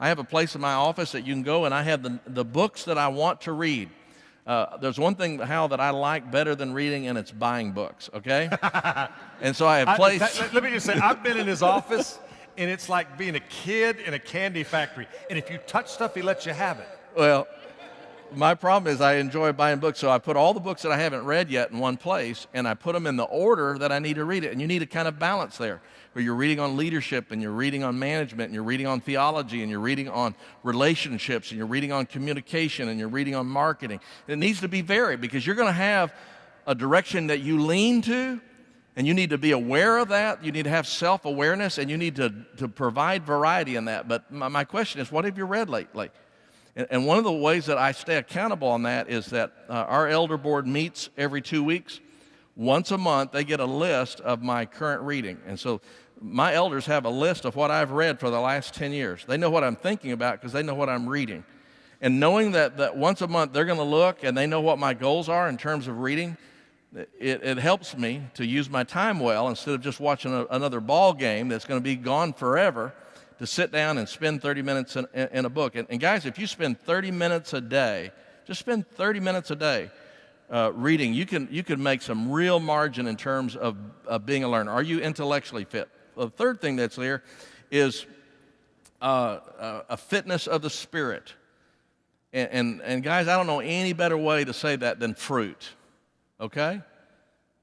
I have a place in my office that you can go, and I have the books that I want to read. There's one thing, Hal, that I like better than reading, and it's buying books, okay? And so I have Let me just say, I've been in his office, and it's like being a kid in a candy factory. And if you touch stuff, he lets you have it. Well, my problem is I enjoy buying books, so I put all the books that I haven't read yet in one place, and I put them in the order that I need to read it. And you need a kind of balance there, where you're reading on leadership, and you're reading on management, and you're reading on theology, and you're reading on relationships, and you're reading on communication, and you're reading on marketing. And it needs to be varied, because you're going to have a direction that you lean to, and you need to be aware of that. You need to have self-awareness, and you need to provide variety in that. But my question is, what have you read lately? And one of the ways that I stay accountable on that is that our elder board meets every 2 weeks. Once a month, they get a list of my current reading. And so my elders have a list of what I've read for the last 10 years. They know what I'm thinking about because they know what I'm reading. And knowing that once a month they're going to look and they know what my goals are in terms of reading, it helps me to use my time well instead of just watching another ball game that's going to be gone forever, to sit down and spend 30 minutes in a book. And guys, if you spend 30 minutes a day, just spend 30 minutes a day reading, you can make some real margin in terms of being a learner. Are you intellectually fit? The third thing that's there is a fitness of the spirit. And guys, I don't know any better way to say that than fruit, okay?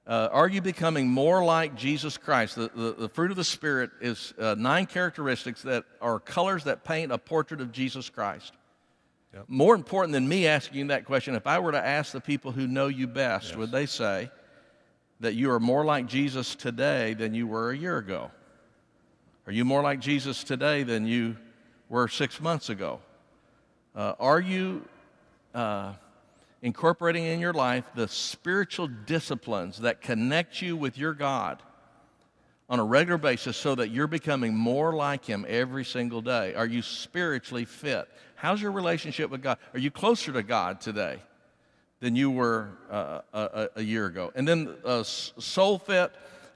Are you becoming more like Jesus Christ? The fruit of the Spirit is 9 characteristics that are colors that paint a portrait of Jesus Christ. Yep. More important than me asking you that question, if I were to ask the people who know you best, would they say that you are more like Jesus today than you were a year ago? Are you more like Jesus today than you were 6 months ago? Are you incorporating in your life the spiritual disciplines that connect you with your God on a regular basis so that you're becoming more like Him every single day? Are you spiritually fit? How's your relationship with God? Are you closer to God today than you were a year ago? And then soul fit,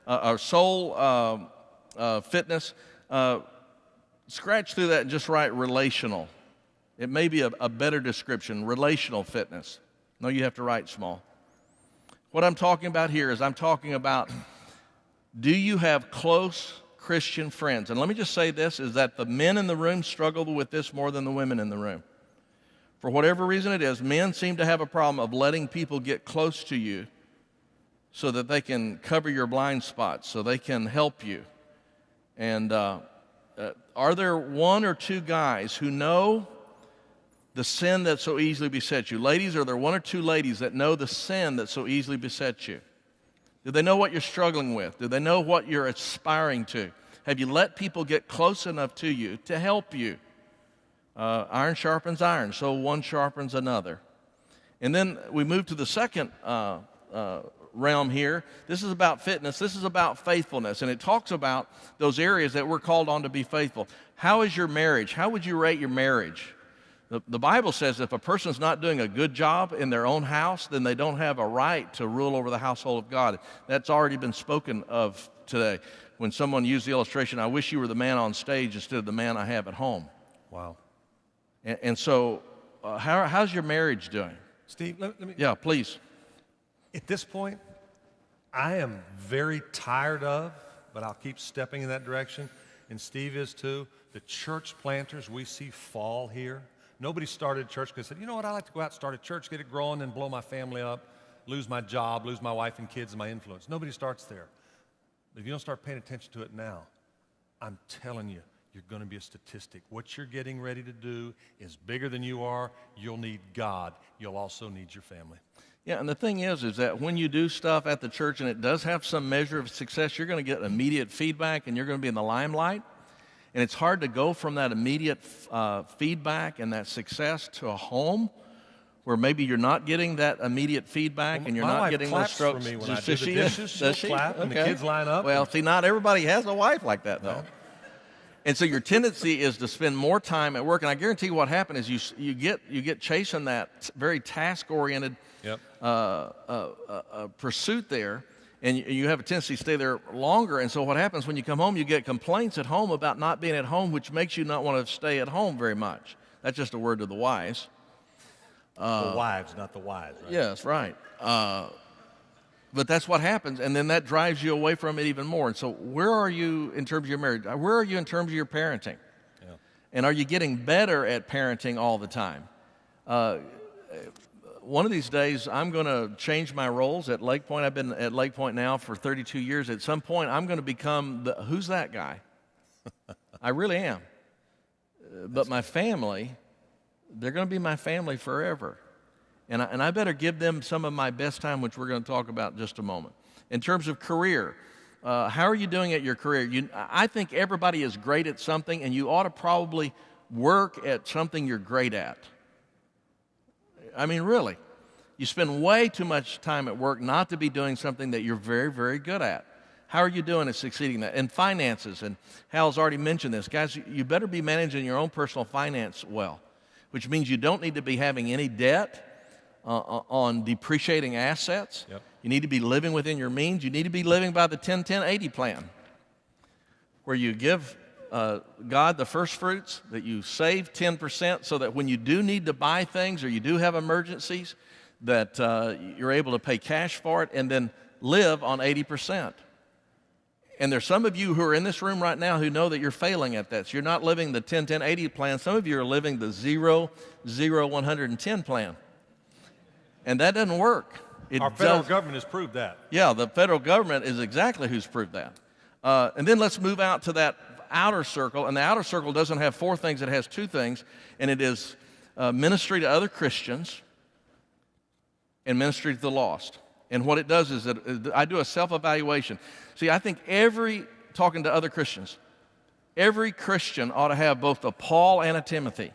or soul fitness, scratch through that and just write relational. It may be a better description, relational fitness. No, you have to write small. What I'm talking about here is I'm talking about, do you have close Christian friends? And let me just say this, is that the men in the room struggle with this more than the women in the room. For whatever reason it is, men seem to have a problem of letting people get close to you so that they can cover your blind spots, so they can help you. And are there 1 or 2 guys who know the sin that so easily besets you? Ladies, are there 1 or 2 ladies that know the sin that so easily besets you? Do they know what you're struggling with? Do they know what you're aspiring to? Have you let people get close enough to you to help you? Iron sharpens iron, so one sharpens another. And then we move to the second realm here. This is about fitness. This is about faithfulness. And it talks about those areas that we're called on to be faithful. How is your marriage? How would you rate your marriage? The Bible says if a person's not doing a good job in their own house, then they don't have a right to rule over the household of God. That's already been spoken of today. When someone used the illustration, I wish you were the man on stage instead of the man I have at home. Wow. And so how's your marriage doing? Steve, let me... Yeah, please. At this point, I am very tired of, but I'll keep stepping in that direction, and Steve is too, the church planters we see fall here. Nobody started a church because they said, you know what, I like to go out and start a church, get it growing, and blow my family up, lose my job, lose my wife and kids and my influence. Nobody starts there. But if you don't start paying attention to it now, I'm telling you, you're going to be a statistic. What you're getting ready to do is bigger than you are. You'll need God. You'll also need your family. Yeah, and the thing is that when you do stuff at the church and it does have some measure of success, you're going to get immediate feedback and you're going to be in the limelight. And it's hard to go from that immediate feedback and that success to a home where maybe you're not getting that immediate feedback and you're not getting those strokes. My wife claps for me when I do the dishes. She'll clap and the kids line up. Well, see, not everybody has a wife like that, though. No. And so your tendency is to spend more time at work. And I guarantee you what happens is you get chasing that very task-oriented pursuit there. and you have a tendency to stay there longer. And so what happens when you come home, you get complaints at home about not being at home, which makes you not want to stay at home very much. That's just a word to the wise. The wives, not the wise, right? Yes, right. But that's what happens, and then that drives you away from it even more. And so where are you in terms of your marriage? Where are you in terms of your parenting? Yeah. And are you getting better at parenting all the time? One of these days, I'm going to change my roles at Lake Point. I've been at Lake Point now for 32 years. At some point, I'm going to become who's that guy? I really am. But my family, they're going to be my family forever. And I better give them some of my best time, which we're going to talk about in just a moment. In terms of career, how are you doing at your career? I think everybody is great at something, and you ought to probably work at something you're great at. I mean, really. You spend way too much time at work not to be doing something that you're very, very good at. How are you doing at succeeding at that? And finances, and Hal's already mentioned this. Guys, you better be managing your own personal finance well, which means you don't need to be having any debt on depreciating assets. Yep. You need to be living within your means. You need to be living by the 10-10-80 plan, where you give God the first fruits, that you save 10% so that when you do need to buy things or you do have emergencies, that you're able to pay cash for it and then live on 80%. And there's some of you who are in this room right now who know that you're failing at that. So you're not living the 10-10-80 plan. Some of you are living the 0-0-110 plan. And that doesn't work. Our federal government has proved that. Yeah, the federal government is exactly who's proved that. And then let's move out to that outer circle. And the outer circle doesn't have 4 things, it has 2 things. And it is ministry to other Christians and ministry to the lost. And what it does is that I do a self-evaluation. See, I think talking to other Christians, every Christian ought to have both a Paul and a Timothy.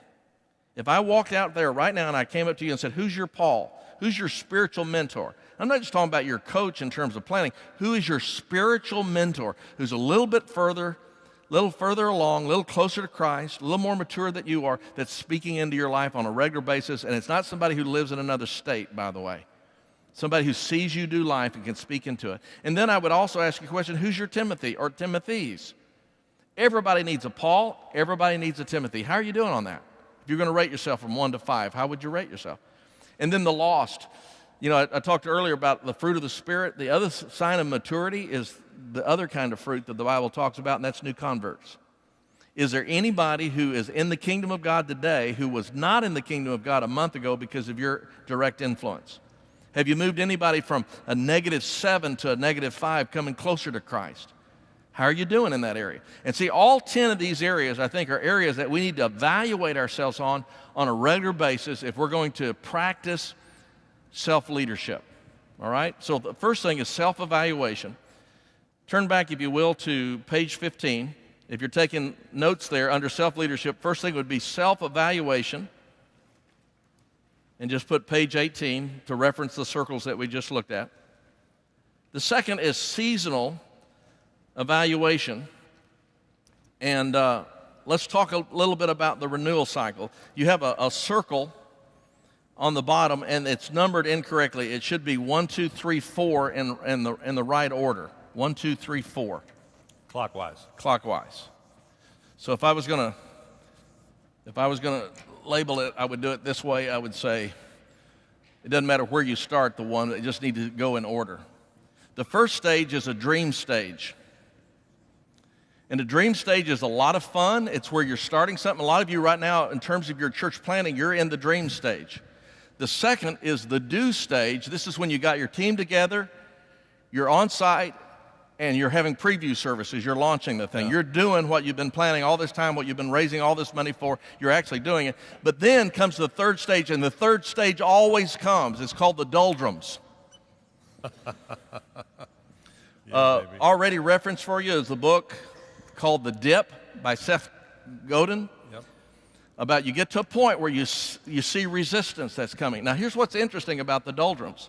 If I walked out there right now and I came up to you and said, who's your Paul? Who's your spiritual mentor? I'm not just talking about your coach in terms of planning. Who is your spiritual mentor who's a little further along, a little closer to Christ, a little more mature than you are, that's speaking into your life on a regular basis? And it's not somebody who lives in another state, by the way. Somebody who sees you do life and can speak into it. And then I would also ask you a question, who's your Timothy or Timothys? Everybody needs a Paul. Everybody needs a Timothy. How are you doing on that? If you're going to rate yourself from 1 to 5, how would you rate yourself? And then the lost. You know, I talked earlier about the fruit of the Spirit. The other sign of maturity is the other kind of fruit that the Bible talks about, and that's new converts. Is there anybody who is in the kingdom of God today who was not in the kingdom of God a month ago because of your direct influence? Have you moved anybody from a -7 to a -5 coming closer to Christ? How are you doing in that area? And see, all 10 of these areas, I think, are areas that we need to evaluate ourselves on a regular basis if we're going to practice self-leadership. All right? So the first thing is self-evaluation. Turn back, if you will, to page 15. If you're taking notes there under self-leadership, first thing would be self-evaluation. And just put page 18 to reference the circles that we just looked at. The second is seasonal evaluation. And let's talk a little bit about the renewal cycle. You have a circle on the bottom, and it's numbered incorrectly. It should be 1, 2, 3, 4 in the right order. 1, 2, 3, 4. Clockwise. So if I was going to label it, I would do it this way. I would say, it doesn't matter where you start the one, they just need to go in order. The first stage is a dream stage. And the dream stage is a lot of fun. It's where you're starting something. A lot of you right now, in terms of your church planning, you're in the dream stage. The second is the do stage. This is when you got your team together, you're on site, and you're having preview services. You're launching the thing. Yeah. You're doing what you've been planning all this time, what you've been raising all this money for. You're actually doing it. But then comes the third stage, and the third stage always comes. It's called the doldrums. Already referenced for you is the book called The Dip by Seth Godin. Yep. About you get to a point where you see resistance that's coming. Now, here's what's interesting about the doldrums.